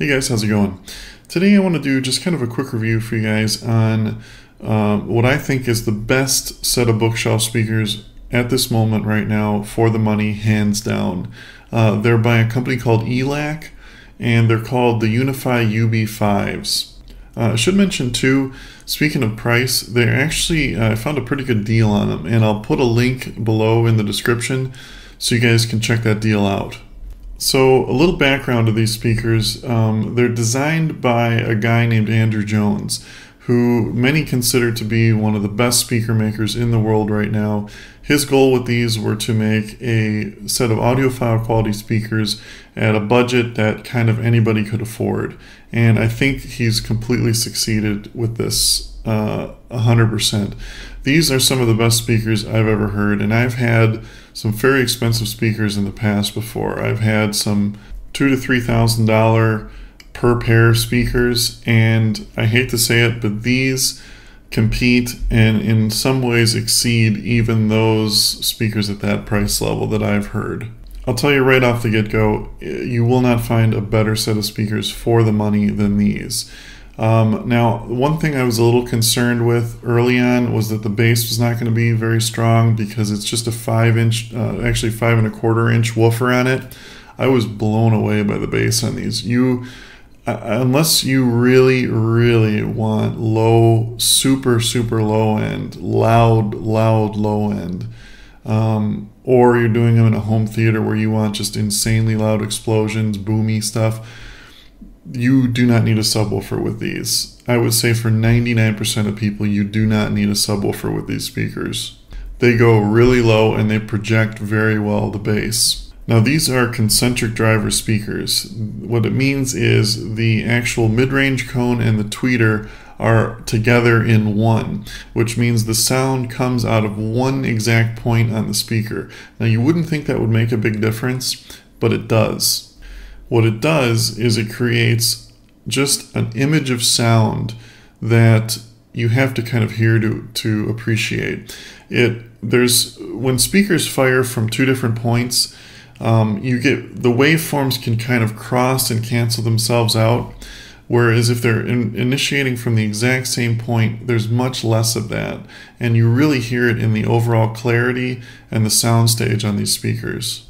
Hey guys, how's it going? Today I want to do just kind of a quick review for you guys on what I think is the best set of bookshelf speakers at this moment right now for the money, hands down. They're by a company called ELAC, and they're called the Uni-fi UB5s. I should mention too, speaking of price, they're actually, I found a pretty good deal on them, and I'll put a link below in the description so you guys can check that deal out. So a little background of these speakers, they're designed by a guy named Andrew Jones, who many consider to be one of the best speaker makers in the world right now. His goal with these were to make a set of audiophile quality speakers at a budget that kind of anybody could afford. And I think he's completely succeeded with this 100%. These are some of the best speakers I've ever heard, and I've had some very expensive speakers in the past before. I've had some $2,000 to $3,000 per pair of speakers, and I hate to say it, but these compete and in some ways exceed even those speakers at that price level that I've heard. I'll tell you right off the get-go, you will not find a better set of speakers for the money than these. Now, one thing I was a little concerned with early on was that the bass was not going to be very strong because it's just a 5-inch, actually 5.25-inch woofer on it. I was blown away by the bass on these. Unless you really want low, super low end, loud low end, or you're doing them in a home theater where you want just insanely loud explosions, boomy stuff, you do not need a subwoofer with these. I would say for 99% of people, you do not need a subwoofer with these speakers. They go really low and they project very well the bass. Now these are concentric driver speakers. What it means is the actual mid-range cone and the tweeter are together in one, which means the sound comes out of one exact point on the speaker. Now you wouldn't think that would make a big difference, but it does. What it does is it creates just an image of sound that you have to kind of hear to appreciate. When speakers fire from two different points, you get the waveforms can kind of cross and cancel themselves out, whereas if they're initiating from the exact same point, there's much less of that, and you really hear it in the overall clarity and the soundstage on these speakers.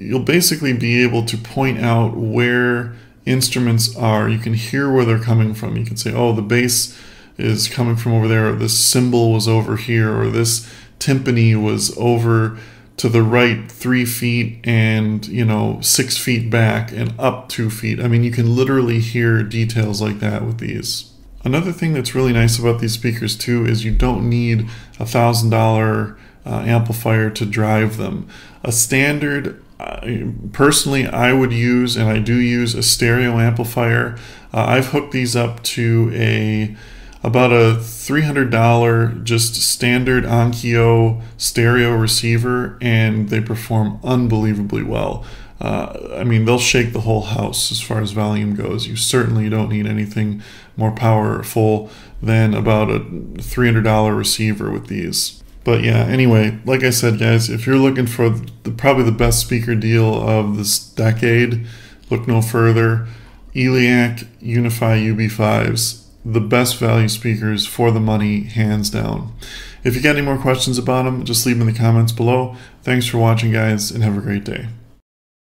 You'll basically be able to point out where instruments are. You can hear where they're coming from. You can say, oh, the bass is coming from over there, or this cymbal was over here, or this timpani was over to the right 3 feet and 6 feet back and up 2 feet. I mean, you can literally hear details like that with these. Another thing that's really nice about these speakers too is you don't need a $1,000 amplifier to drive them. A standard, personally, I would use, and I do use, a stereo amplifier. I've hooked these up to about a $300 just standard Onkyo stereo receiver, and they perform unbelievably well. I mean, they'll shake the whole house as far as volume goes. You certainly don't need anything more powerful than about a $300 receiver with these. But yeah, anyway, like I said, guys, if you're looking for probably the best speaker deal of this decade, look no further. ELAC Uni-fi UB5s, the best value speakers for the money, hands down. If you got any more questions about them, just leave them in the comments below. Thanks for watching, guys, and have a great day.